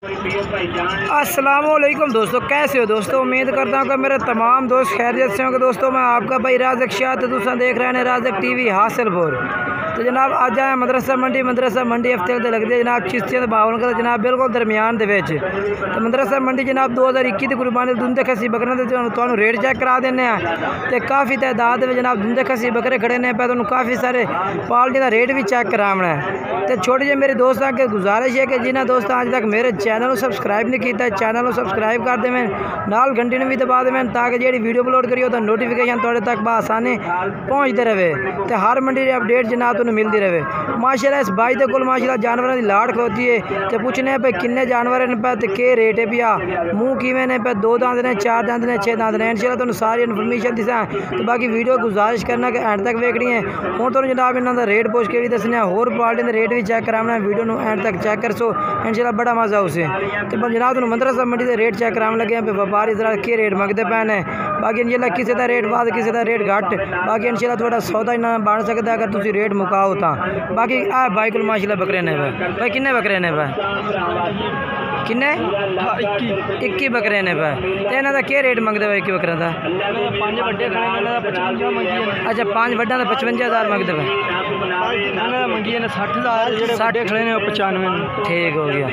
अस्सलामुअलैकुम दोस्तों, कैसे हो दोस्तों। उम्मीद करता हूँ कि मेरे तमाम दोस्त खैरियत से होंगे। दोस्तों मैं आपका भाई राज़क शाह, तो तुम देख रहे हैं राज़क टीवी हासिलपुर। तो जनाब अज आए मदरसा मंडी हफ्ते ते लगती है जनाब चिश्तियां बावन का जनाब बिल्कुल दरमियान दे विच। तो मदरसा मंडी जनाब 2021 की कुर्बानी दुंदे खसी बकरे तो रेट चेक करा देने। तो काफ़ी तादाद में जनाब दुंदे खसी बकरे खड़े ने पे, तो काफ़ी सारे पाल्टी का रेट भी चेक कराना है। तो छोटी जी मेरी दोस्तों अगे गुजारिश है कि जिन्हें दोस्तों अज तक मेरे चैनल को सबसक्राइब नहीं किया, चैनल को सबसक्राइब कर देवें, नाल घंटी भी दबा देवें, ताकि जी वीडियो अपलोड करिए तो नोटिफिकेशन थोड़े तक बसानी पहुँचते रहे। तो हर मंडी की अपडेट जनाब तुम्हें मिलती रहे। माशाल्लाह इस भाई के कोल माशाल्लाह जानवरों की लाड़ खलोती है। तो पूछने पे किन्ने जानवर ने पे, के रेट है पिया, मुँह किमें ने पे, 2 दांत ने, 4 दांत ने, 6 दांत ने। इंशाल्लाह तुहानू सारी इन्फॉर्मेशन दिसा। तो बाकी वीडियो गुजारिश करना कि एंड तक वेखनी है। हुण तुहानू जनाब इन्हों का रेट पुछ के भी दसने, होर पार्टी के रेट भी चेक कराना। वीडियो में एंड तक चेक करसो, इंशाल्लाह बड़ा मजा उसे। तो जनाब तुहानू मदरसा मंडी के रेट चेक कराने लगे पे, व्यापारी जरा के रेट मंगते पे ने। बाकी इंशाल्लाह किसी का रेट वध, किसी का रेट घट। बाकी इंशाल्लाह थोड़ा सौदा इन्ना बन सकता है अगर तुम रेट मुकाओ तो। बाकी आ भाई को माशाल्लाह बकरे ने भाई किन्ने बकरे ने भाई किन्ने 21 बकरे ने भाई। तो इन्हों का क्या रेट मंगते भाई 21 बकरे का? 5 वड्डे खड़े ने 55 मंगी। अच्छा 5 वड्डा का 55,000 मंगते भाई। मंगी ने 60,000, जेडे वड्डे खड़े ने 95। ठीक हो गया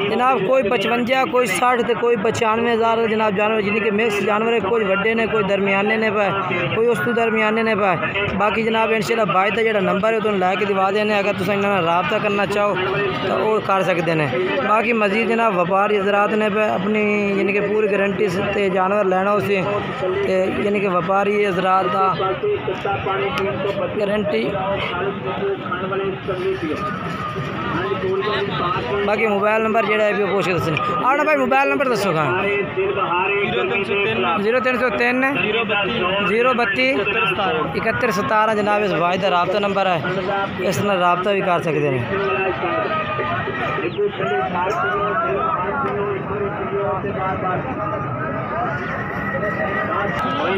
जनाब। कोई 55, कोई 60 तो कोई 95,000 जनाब जानवर, जिनके मिक्स जानवर है। कोई वड्डे ने, कोई दरमियाने ने पाए, कोई उस तो दरमियाने ने पाए। बाकी जनाब इंशाल्लाह भाई का जो नंबर है तो लैके दिवा देने। अगर तुम इन्होंने रबता करना चाहो तो वो कर सकते हैं। बाकी मजीद जनाब व्यापारी हजरात ने पे अपनी यानी कि पूरी गारंटी से जानवर लेना उसे, यानी कि व्यापारी हजरात का गारंटी। बाकी मोबाइल नंबर जो है वो पूछ के दसने। आना भाई मोबाइल नंबर दसो कहाँ? 0303 032 71 17 जनाब इस भाई का रबता नंबर है। इस नाल रबता भी कर सकते हैं।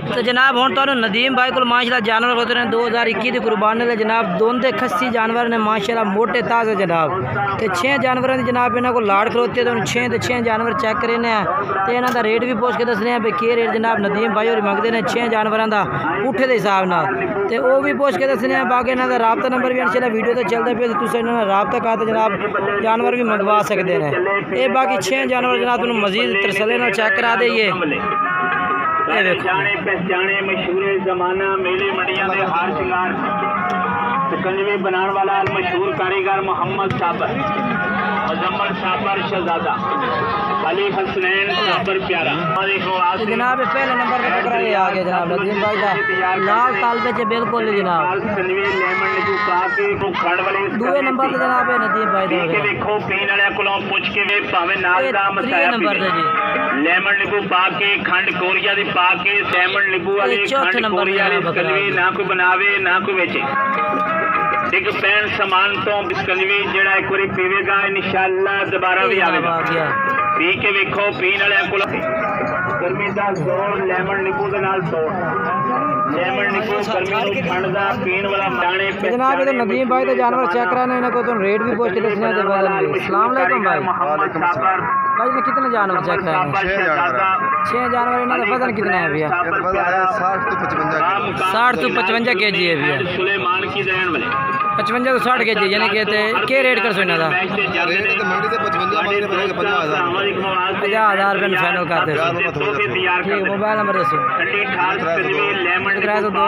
तो जनाब हुण तुहानू नदीम भाई को माशाल्लाह जानवर होते हैं 2021 की कुर्बानी ने जनाब दोंदे खस्सी जानवर ने माशाल्लाह मोटे ताज़े जनाब। तो 6 जानवरों की जनाब इन्हों को लाड़ खलोती है। तो 6 जानवर चेक करने हैं। तो इन्हों का रेट भी पूछ के दसने हैं भाई के रेट जनाब नदीम भाई और मंगते हैं 6 जानवरों का पुठे के हिसाब न। तो वो भी पूछ के दसने हैं। बाकी इन्हों का रबता नंबर भी इंशाल्लाह वीडियो तो चलता पे, तुम इन्होंने रबता कर जनाब जानवर भी मंगवा सकते हैं। ये बाकी 6 जानवर जनाब तुम मजीद तरसले न चेक करा देइए। जाने पहचाने मशहूर जमाना मेले मंडियां दे हार श्रृंगार कंजवी बनाने वाला मशहूर कारीगर मोहम्मद साबर, मुजम्मल साबर शहजादा, अली हसनैन साबर प्यारा। तो जनाब पहले नंबर का बकरा ये आ गया जनाब नदीम भाई का लाल तालबे च बिल्कुल जनाब। दूसरे नंबर पे जनाब नदीम भाई का देखो पीने वाले कोलों पूछ के वे भावे नाल दा मसाया नंबर ते जी लेमन नींबू पा के खंड कोरिया दी पा के लेमन नींबू वाली खंड कोरिया दी कलवी ना कोई बनावे ना कोई बेचे। एक पैन समान तो बिस्कलवी जेड़ा एक बारी पीवेगा इंशाअल्लाह दोबारा भी आवेगा। पी के वेखो पीने वाले कोल गर्मी दा जोर लेमन नींबू दे नाल तोड़। लेमन नींबू गर्मी नूं ठंड दा पीण वाला दाने पे जनाब। ये तो नदीम भाई तो जानवर चेक कराने इन्हें को तो रेट भी पूछ के दसने दे बाद। अस्सलाम वालेकुम भाई। मोहम्मद साबर भाई ने कितने जानवर चेक कराने? 6 जानवर। इन्हों का वजन कितना है भैया? 60 तो 55 kg है भैया। सुलेमान की रहने वाले 55 तो 60 kg यानी कहते के रेट कर सो इन्हों का? 50,000 रुपये फाइनल कर दे। ठीक मोबाइल नंबर दसो? 302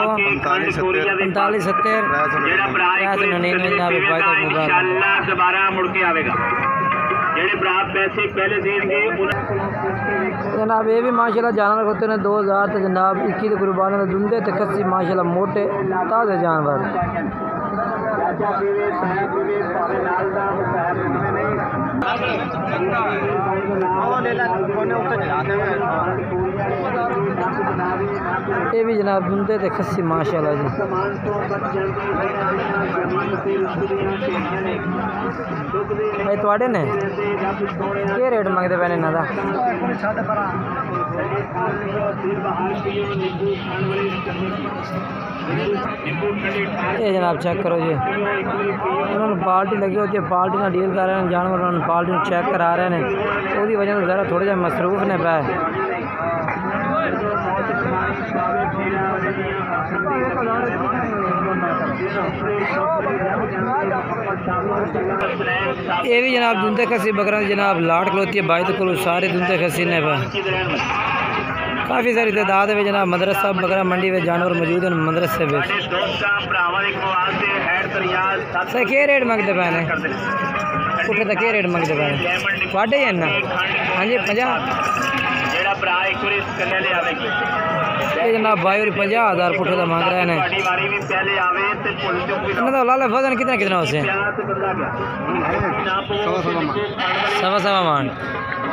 45 70 इंशाअल्लाह दोबारा मुड़ के आवेगा। जेडे भरा पैसे पहले देंगे जनाब। ये भी माशाल्लाह जानवर होते हैं 2000 तो जनाब 21 की कुर्बानी में दुंदे ते खस्सी माशाल्लाह मोटे ताज़े जानवर। ये भी जनाब दुंदे ते खस्सी माशाल्लाह जी। भाई थोड़े ने क्या रेट मंगते पे इन्हों का? ये जनाब चेक करो जी, उन्होंने पार्टी लगी होती है, पार्टी ना डील कर रहे हैं जानवर, उन्होंने पार्टी चेक करा रहे हैं, उसकी वजह से ज़रा थोड़े जहा मसरूफ ने पे। ये भी जनाब दुंदे खसी बकरा जनाब लाट खलोती है भाई, तो सारे दुंदे खसी ने पे काफ़ी सारी तादाद है जनाब। मदरसा बकरा मंडी में जानवर मौजूद है मदरसे में। सर क्या रेट मंगते पे ने पुट्ठे का क्या रेट मंगते पे वाढ़े ही ना? हाँ जी 50 ये जनाब भाई और 50,000 पुट्ठे का मांग रहे हैं। इन्होंने लाल वजन कितना कितना उसे? सवा मान।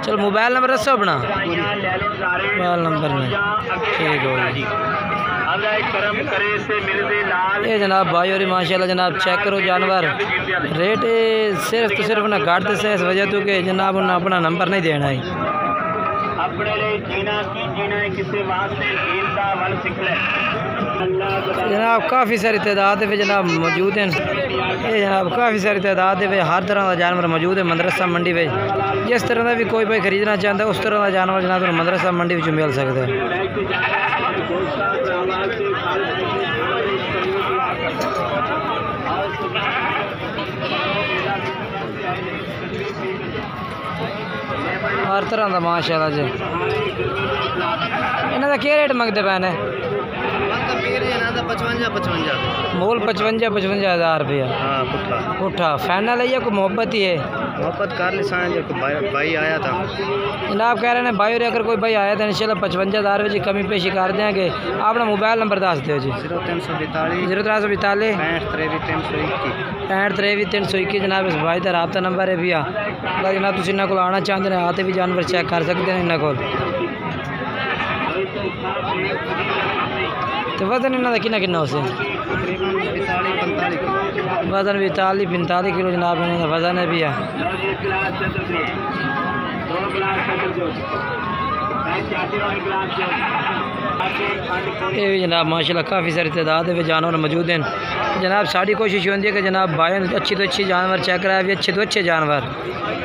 चलो मोबाइल नंबर दसो अपना। मोबाइल नंबर में ठीक हो गया। ये जनाब भाई और माशाल्लाह जनाब चेक करो जानवर रेट सिर्फ तो सिर्फ ना घट से इस वजह तो कि जनाब उन्हें अपना नंबर नहीं देना है। जनाब काफ़ी सारी तादाद है जनाब मौजूद हैं। ये जनाब काफ़ी सारी तादाद है, हर तरह का जानवर मौजूद है मदरसा मंडी में। जिस तरह का भी कोई भाई खरीदना चाहता है उस तरह का जानवर जनाब मदरसा मंडी में मिल सकता है। हर तरह का माशाल्लाह जी। इन्हों का क्या रेट मंगते पे ने? मोल 55-55,000 रुपया। हाँ पुट्ठा फाइनल है या कोई मोहब्बत ही है? मोहब्बत कर लिसान जो भाई आया था जनाब कह रहे हैं भाई और अगर कोई भाई आया तो इंशाल्लाह 55,000 रुपये कमी पेशी कर देंगे। अपना मोबाइल नंबर दस दो जी। 0342 0342 65 जनाब इस भाई का रबता नंबर है भैया। जनाब तुम इन्होंने को आना चाहते हैं आते भी जानवर चेक कर सकते हैं इन्होंने को। तो वजन इन्हों का कितना कितना उसे? वजन भी 45 किलो जनाब इन्हों का वजन है भैया। ये भी जनाब माशाल्लाह काफ़ी सारी तादाद है जानवर मौजूद हैं। जनाब साड़ी कोशिश होती है कि जनाब भाई अच्छी तो अच्छी जानवर चेक कराए भी अच्छे तो अच्छे जानवर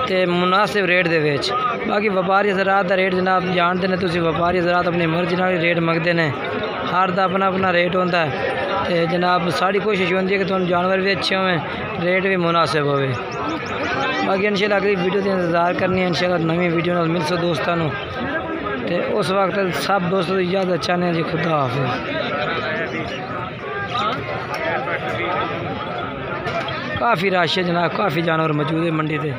तो मुनासिब रेट दे विच। बाकी व्यापारी हज़रात का रेट जनाब जानते हैं, तुम व्यापारी हज़रात अपनी मर्जी नाल रेट मंगते हैं, हर का अपना अपना रेट होता है। तो जनाब साड़ी कोशिश होती है कि तुम जानवर भी अच्छे हों रेट भी मुनासिब हो। बाकी इंशाल्लाह अगली वीडियो का इंतज़ार करनी है, इंशाल्लाह नवी वीडियो नाल मिल सो दोस्तों। तो उस वक्त सब दोस्तों की इजाज़त चाहते हैं जी। खुदा हाफिज़। काफ़ी रश है जनाब, काफ़ी जानवर मौजूद है मंडी से।